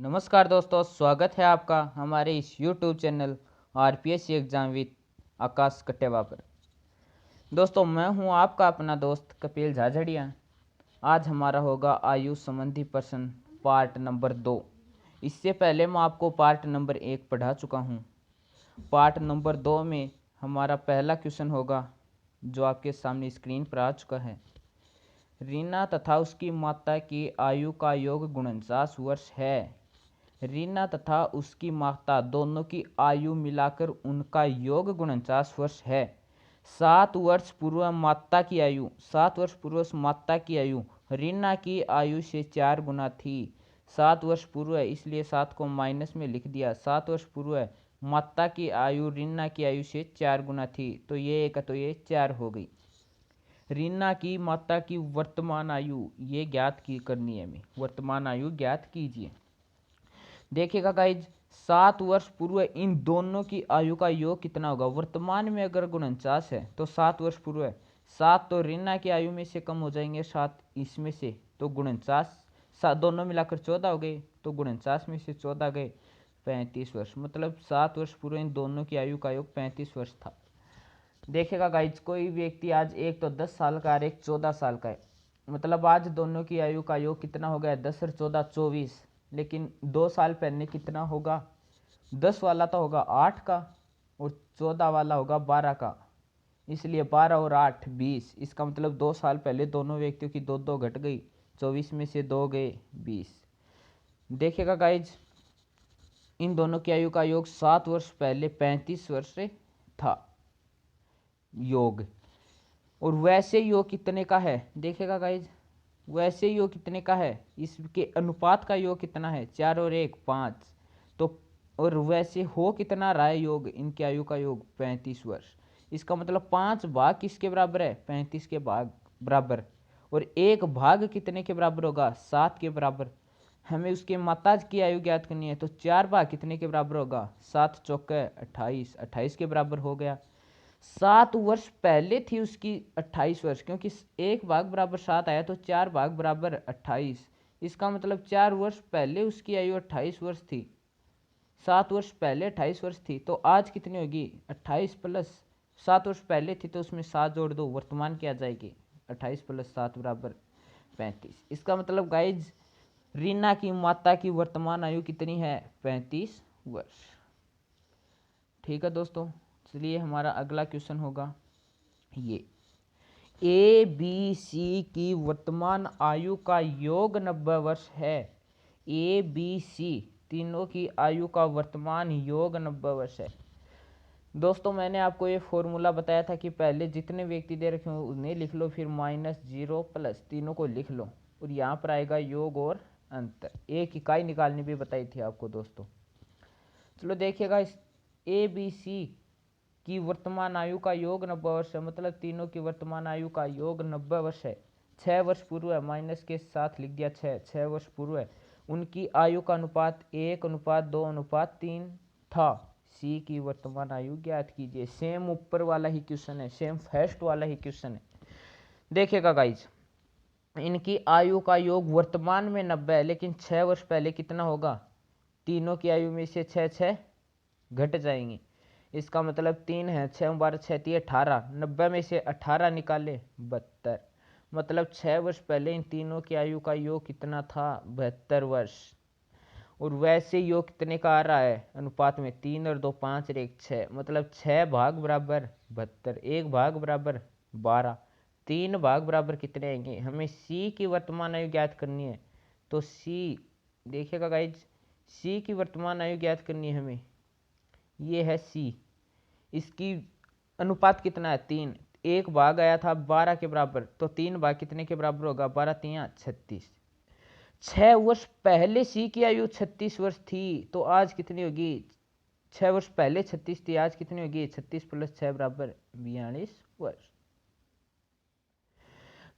नमस्कार दोस्तों, स्वागत है आपका हमारे इस YouTube channel RPSC exam with Akash Kateva पर। दोस्तों, मैं हूं आपका अपना दोस्त कपिल झाझड़िया। आज हमारा होगा आयु संबंधी प्रश्न पार्ट नंबर 2। इससे पहले मैं आपको पार्ट नंबर 1 पढ़ा चुका हूं। पार्ट नंबर 2 में हमारा पहला क्वेश्चन होगा जो आपके सामने स्क्रीन पर आ चुका है। रीना तथा उसकी माता की आयु का योग 49 वर्ष है। रीना तथा उसकी माता दोनों की आयु मिलाकर उनका योग 49 वर्ष है। 7 वर्ष पूर्व माता की आयु रीना की आयु से 4 गुना थी। 7 वर्ष पूर्व, इसलिए 7 को माइनस में लिख दिया। 7 वर्ष पूर्व माता की आयु रीना की आयु से 4 गुना थी, तो ये 4 हो गई। रीना की माता की वर्तमान आयु ये करनी है हमें। वर्तमान आयु ज्ञात कीजिए। देखिएगा गाइज, 7 वर्ष पूर्व इन दोनों की आयु का योग कितना होगा। वर्तमान में अगर 49 है तो 7 वर्ष पूर्व है। 7 तो रीना की आयु में से कम हो जाएंगे, 7 इसमें से, तो 49 दोनों मिलाकर 14 हो गए। तो 49 में से 14 गए 35 वर्ष। मतलब 7 वर्ष पूर्व इन दोनों की आयु का योग 35 वर्ष था। देखिएगा गाइज, कोई व्यक्ति आज एक तो 10 साल का और एक 14 साल का है। मतलब आज दोनों की आयु का योग कितना हो गया, 10 और 14 24। लेकिन 2 साल पहले कितना होगा, 10 वाला तो होगा 8 का और 14 वाला होगा 12 का। इसलिए 12 और 8 20। इसका मतलब 2 साल पहले दोनों व्यक्तियों की 2 घट गई। 24 में से 2 गए 20। देखिएगा गाइज, इन दोनों की आयु का योग 7 वर्ष पहले 35 वर्ष से था योग। और वैसे योग कितने का है, देखिएगा गाइज, वैसे योग कितने का है, इसके अनुपात का योग कितना है, 4 और 1 5। तो और वैसे हो कितना रहा है योग, इनकी आयु का योग 35 वर्ष। इसका मतलब 5 भाग किसके बराबर है, 35 के भाग बराबर। और 1 भाग कितने के बराबर होगा, 7 के बराबर। हमें उसके माता की आयु ज्ञात करनी है, तो 4 भाग कितने के बराबर होगा, 7 चौके 28, 28 के बराबर हो गया। 7 वर्ष पहले थी उसकी 28 वर्ष, क्योंकि 1 भाग बराबर 7 आया तो 4 भाग बराबर 28। इसका मतलब 4 वर्ष पहले उसकी आयु 28 वर्ष थी। 7 वर्ष पहले 28 वर्ष थी, तो आज कितनी होगी, 28 प्लस 7 वर्ष पहले थी तो उसमें 7 जोड़ दो, वर्तमान क्या आ जाएगी, 28 प्लस 7 बराबर 35। इसका मतलब गाइज, रीना की माता की वर्तमान आयु कितनी है, 35 वर्ष। ठीक है दोस्तों, चलिए हमारा अगला क्वेश्चन होगा ये। ए बी सी की वर्तमान आयु का योग 90 वर्ष है। ए बी सी तीनों की आयु का वर्तमान योग 90 वर्ष है। दोस्तों, मैंने आपको ये फॉर्मूला बताया था कि पहले जितने व्यक्ति दे रखे हो उन्हें लिख लो, फिर -0 प्लस तीनों को लिख लो, और यहाँ पर आएगा योग और अंतर। एक इकाई निकालनी भी बताई थी आपको दोस्तों। चलो देखिएगा, इस ए बी सी की वर्तमान आयु का योग 90 वर्ष है। मतलब तीनों की वर्तमान आयु का योग 90 वर्ष है। 6 वर्ष पूर्व है, माइनस के साथ लिख दिया 6 वर्ष पूर्व है। उनकी आयु का अनुपात 1:2:3 था। सी की वर्तमान आयु ज्ञात कीजिए। सेम ऊपर वाला ही क्वेश्चन है, सेम फर्स्ट वाला ही क्वेश्चन है। देखिएगा गाइज, इनकी आयु का योग वर्तमान में 90 है, लेकिन 6 वर्ष पहले कितना होगा, तीनों की आयु में से 6 घट जाएंगी। इसका मतलब 3 है, 6 12 6 3 18, 90 में से 18 निकाले 72। मतलब 6 वर्ष पहले इन तीनों की आयु का योग कितना था, 72 वर्ष। और वैसे योग कितने का आ रहा है, अनुपात में 3 और 2 5 और 1 6। मतलब 6 भाग बराबर 72, 1 भाग बराबर 12, 3 भाग बराबर कितने आएंगे। हमें सी की वर्तमान आयु ज्ञात करनी है, तो सी, देखिएगा गाइज, सी की वर्तमान आयु ज्ञात करनी है हमें। ये है सी, इसकी अनुपात कितना है, 3। 1 भाग आया था 12 के बराबर, तो 3 भाग कितने के बराबर होगा, 12 3 36। 6 वर्ष पहले सी की आयु 36 वर्ष थी, तो आज कितनी होगी, 6 वर्ष पहले 36 थी, आज कितनी होगी, 36 प्लस 6 बराबर 42 वर्ष।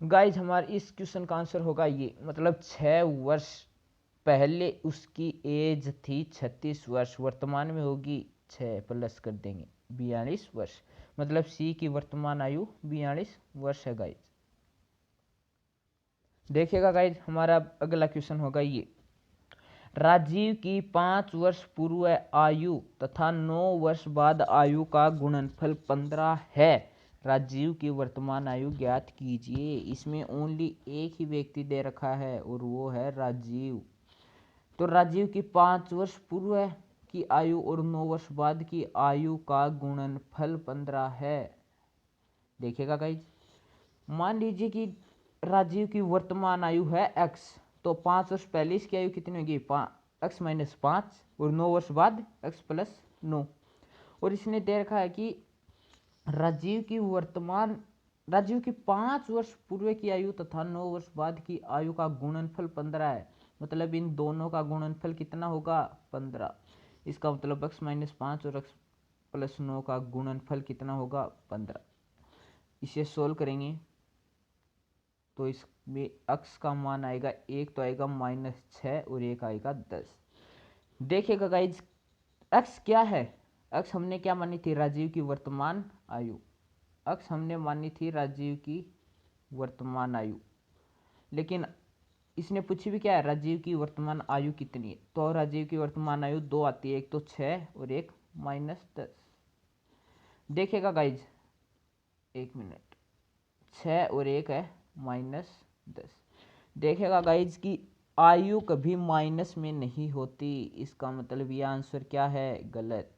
गाइज, हमारे इस क्वेश्चन का आंसर होगा ये। मतलब 6 वर्ष पहले उसकी एज थी 36 वर्ष, वर्तमान में होगी 6 प्लस कर देंगे 42 वर्ष। मतलब सी की वर्तमान आयु 42 वर्ष है गाइज। देखिएगा गाइज, हमारा अगला क्वेश्चन होगा ये। राजीव की 5 वर्ष पूर्व आयु तथा 9 वर्ष बाद आयु का गुणनफल 15 है। राजीव की वर्तमान आयु ज्ञात कीजिए। इसमें ओनली एक ही व्यक्ति दे रखा है और वो है राजीव। तो राजीव की 5 वर्ष पूर्व की आयु और 9 वर्ष बाद की आयु का गुणनफल 15 है। देखिएगा गाइज, मान लीजिए कि राजीव की वर्तमान आयु है x, तो 5 वर्ष पहले इसकी आयु कितनी होगी, x माइनस 5, और 9 वर्ष बाद x प्लस 9। और इसने दे रखा है कि राजीव की 5 वर्ष पूर्व की आयु तथा 9 वर्ष बाद की आयु का गुणनफल 15 है। मतलब इन दोनों का गुणनफल कितना होगा, 15। इसका मतलब x माइनस 5 और x प्लस 9 का गुणनफल कितना होगा, 15। इसे सोल्व करेंगे तो इसमें x का मान आएगा, एक तो आएगा -6 और एक आएगा 10। देखिएगा गाइज, x क्या है, x हमने क्या मानी थी, राजीव की वर्तमान आयु। x हमने मानी थी राजीव की वर्तमान आयु, लेकिन इसने पूछी भी क्या है, राजीव की वर्तमान आयु कितनी है। तो राजीव की वर्तमान आयु 2 आती है, एक तो 6 और एक -10। देखिएगा गाइज, एक मिनट, 6 और एक है -10। देखिएगा गाइज कि आयु कभी माइनस में नहीं होती। इसका मतलब ये आंसर क्या है, गलत।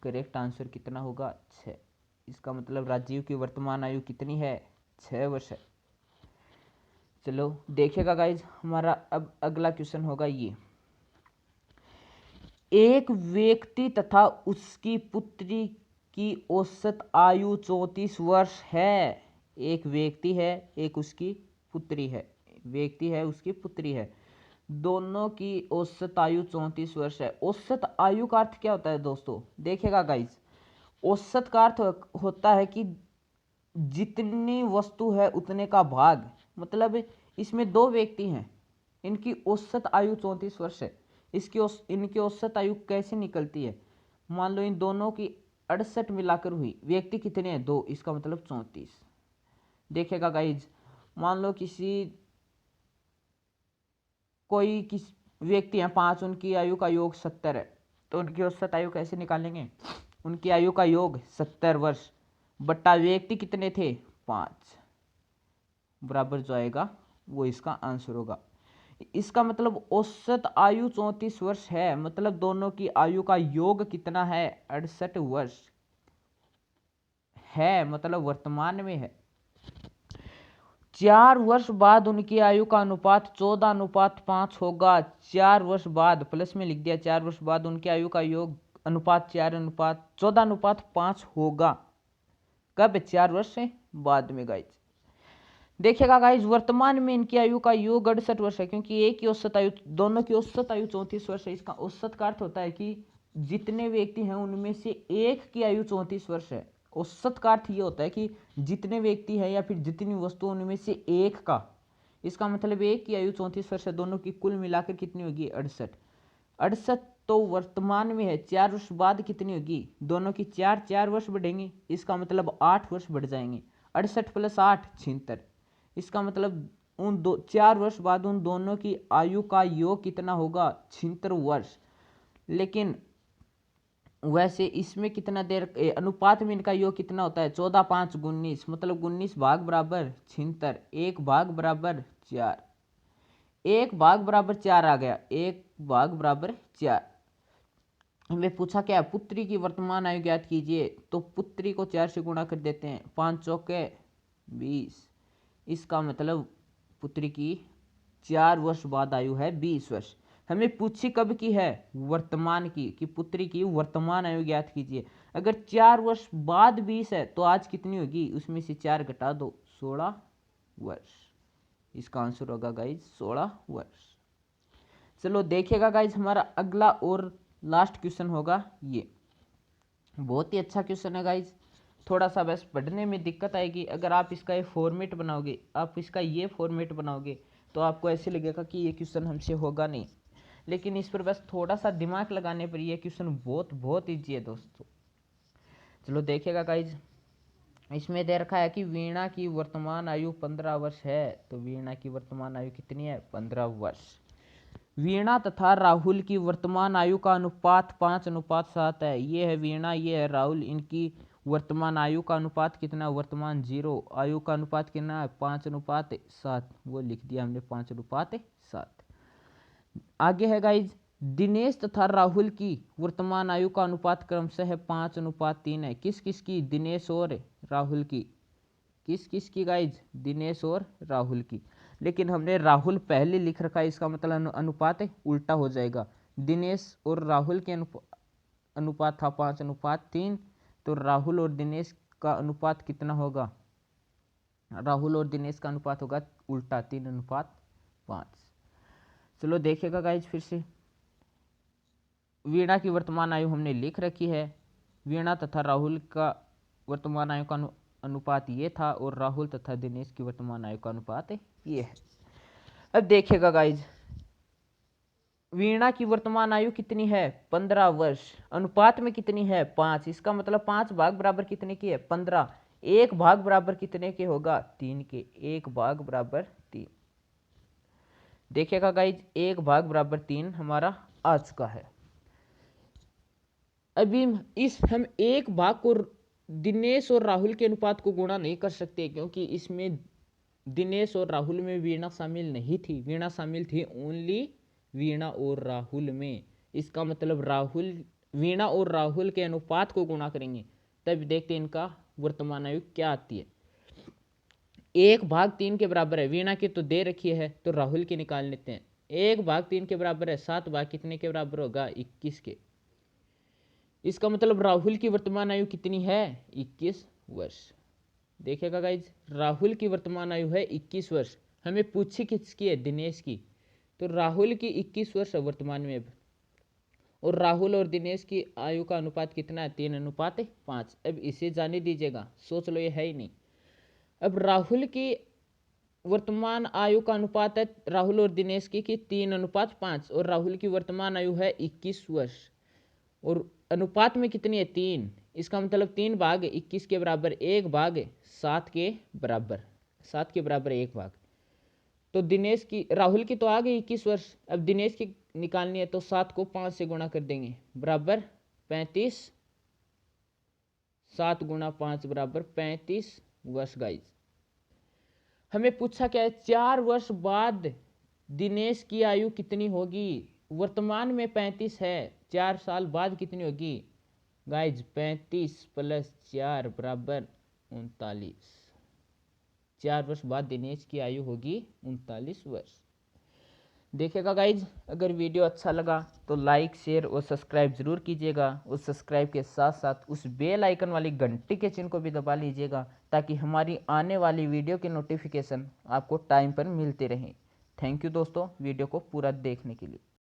करेक्ट आंसर कितना होगा, 6। इसका मतलब राजीव की वर्तमान आयु कितनी है, 6 वर्ष है। चलो देखिएगा गाइज, हमारा अब अगला क्वेश्चन होगा ये। एक व्यक्ति तथा उसकी पुत्री की औसत आयु 34 वर्ष है। एक व्यक्ति है, एक उसकी पुत्री है। व्यक्ति है, उसकी पुत्री है, दोनों की औसत आयु 34 वर्ष है। औसत आयु का अर्थ क्या होता है दोस्तों, देखिएगा गाइज, औसत का अर्थ होता है कि जितनी वस्तु है उतने का भाग। मतलब इसमें दो व्यक्ति हैं, इनकी औसत आयु 34 वर्ष है। इनकी औसत आयु कैसे निकलती है, मान लो इन दोनों की 68 मिलाकर हुई, व्यक्ति कितने हैं, 2, इसका मतलब 34। देखिएगा गाइज, मान लो कोई व्यक्ति हैं 5, उनकी आयु का योग 70 है, तो उनकी औसत आयु कैसे निकालेंगे, उनकी आयु का योग 70 वर्ष बट्टा व्यक्ति कितने थे, 5, बराबर जो आएगा वो इसका आंसर होगा। इसका मतलब औसत आयु 34 वर्ष है, मतलब दोनों की आयु का योग कितना है, 68 वर्ष है, मतलब वर्तमान में है। 4 वर्ष बाद उनकी आयु का अनुपात 14:5 होगा। 4 वर्ष बाद, प्लस में लिख दिया, 4 वर्ष बाद उनकी आयु का योग अनुपात 14:5 होगा। कब, 4 वर्ष से बाद में गाइज। देखिएगा गाइज, वर्तमान में इनकी आयु का योग 68 वर्ष है, क्योंकि एक की औसत आयु, दोनों की औसत आयु 34 वर्ष है। इसका औसत का अर्थ होता है कि जितने व्यक्ति हैं उनमें से एक की आयु 34 वर्ष है। औसत का अर्थ ये होता है कि जितने व्यक्ति हैं या फिर जितनी वस्तु उनमें से एक का, इसका मतलब एक की आयु 34 वर्ष है, दोनों की कुल मिलाकर कितनी होगी, 68। तो वर्तमान में है, 4 वर्ष बाद कितनी होगी, दोनों की 4 वर्ष बढ़ेंगे, इसका मतलब 8 वर्ष बढ़ जाएंगे। 68 + 8 76। इसका मतलब 4 वर्ष बाद उन दोनों की आयु का योग कितना होगा, 76 वर्ष। लेकिन वैसे इसमें कितना देर अनुपात में इनका योग कितना होता है, 14:5 19, मतलब 19 भाग बराबर 76, 1 भाग बराबर 4, 1 भाग बराबर 4 आ गया, 1 भाग बराबर 4। हमें पूछा क्या, पुत्री की वर्तमान आयु ज्ञात कीजिए। तो पुत्री को 4 से गुणा कर देते हैं, 5 चौके 20। इसका मतलब पुत्री की 4 वर्ष बाद आयु है 20 वर्ष। हमें पूछी कब की है, वर्तमान की, कि पुत्री की वर्तमान आयु ज्ञात कीजिए। अगर 4 वर्ष बाद 20 है तो आज कितनी होगी, उसमें से 4 घटा दो, 16 वर्ष। इसका आंसर होगा गाइज 16 वर्ष। चलो देखिएगा गाइज, हमारा अगला और लास्ट क्वेश्चन होगा ये। बहुत ही अच्छा क्वेश्चन है गाइज, थोड़ा सा बस पढ़ने में दिक्कत आएगी। अगर आप इसका ये फॉर्मेट बनाओगे, आप इसका ये फॉर्मेट बनाओगे तो आपको ऐसे लगेगा कि ये क्वेश्चन हमसे होगा नहीं, लेकिन इस पर बस थोड़ा सा दिमाग लगाने पर ये क्वेश्चन बहुत बहुत ईजी है दोस्तों। चलो देखिएगा गाइज, इसमें दे रखा है कि वीणा की वर्तमान आयु 15 वर्ष है। तो वीणा की वर्तमान आयु कितनी है, 15 वर्ष। वीणा तथा राहुल की वर्तमान आयु का अनुपात 5:7 है। ये है वीणा, ये है राहुल, इनकी वर्तमान आयु का अनुपात कितना, वर्तमान 0, आयु का अनुपात कितना है 5:7, वो लिख दिया हमने 5:7। आगे है गाइज, दिनेश तथा राहुल की वर्तमान आयु का अनुपात क्रमशः 5:3 है। किस किस की, दिनेश और राहुल की, किस किस की गाइज, दिनेश और राहुल की। लेकिन हमने राहुल पहले लिख रखा है, इसका मतलब अनुपात उल्टा हो जाएगा। दिनेश और राहुल के अनुपात था 5:3, तो राहुल और दिनेश का अनुपात कितना होगा, राहुल और दिनेश का अनुपात होगा उल्टा 3:5। चलो देखिएगा गाइज फिर से, वीणा की वर्तमान आयु हमने लिख रखी है, वीणा तथा राहुल का वर्तमान आयु का अनुपात ये था, और राहुल तथा दिनेश की वर्तमान आयु का अनुपात ये है। अब देखिएगा गाइज, वीणा की वर्तमान आयु कितनी है 15 वर्ष, अनुपात में कितनी है 5, इसका मतलब 5 भाग बराबर कितने की है 15, एक भाग बराबर कितने के होगा 3 के, एक भाग बराबर 3। देखिएगा गाइज, एक भाग बराबर 3 हमारा आ चुका है। अभी हम एक भाग को दिनेश और राहुल के अनुपात को गुणा नहीं कर सकते, क्योंकि इसमें दिनेश और राहुल में वीणा शामिल नहीं थी, वीणा शामिल थी ओनली वीणा और राहुल में। इसका मतलब वीणा और राहुल के अनुपात को गुणा करेंगे, तब देखते हैं इनका वर्तमान आयु क्या आती है। 1/3 के बराबर है, वीणा की तो दे रखी है, तो राहुल की निकाल लेते हैं। 1/3 के बराबर है 7 भाग कितने के बराबर होगा 21 के। इसका मतलब राहुल की वर्तमान आयु कितनी है 21 वर्ष। देखिएगा गाइज, राहुल की वर्तमान आयु है 21 वर्ष, हमें पूछी किसकी है, दिनेश की, तो राहुल की 21 वर्ष है वर्तमान में अब, और राहुल और दिनेश की आयु का अनुपात कितना है 3:5। अब इसे जाने दीजिएगा, सोच लो ये है ही नहीं। अब राहुल की वर्तमान आयु का अनुपात है राहुल और दिनेश की 3:5, और राहुल की वर्तमान आयु है 21 वर्ष, और अनुपात में कितनी है 3, इसका मतलब 3 भाग 21 के बराबर 1 भाग 7 के बराबर, 7 के बराबर 1 भाग। तो दिनेश की, राहुल की तो आ गई 21 वर्ष, अब दिनेश की निकालनी है, तो 7 को 5 से गुणा कर देंगे बराबर 35, 7 गुणा 5 बराबर 35 वर्ष गाइज। हमें पूछा क्या है, 4 वर्ष बाद दिनेश की आयु कितनी होगी, वर्तमान में 35 है, 4 साल बाद कितनी होगी गाइज, 35 + 4 बराबर 39, 4 वर्ष बाद दिनेश की आयु होगी 39 वर्ष। देखिएगा गाइज, अगर वीडियो अच्छा लगा तो लाइक शेयर और सब्सक्राइब जरूर कीजिएगा, उस सब्सक्राइब के साथ साथ उस बेल आइकन वाली घंटी के चिन्ह को भी दबा लीजिएगा, ताकि हमारी आने वाली वीडियो के नोटिफिकेशन आपको टाइम पर मिलते रहें। थैंक यू दोस्तों वीडियो को पूरा देखने के लिए।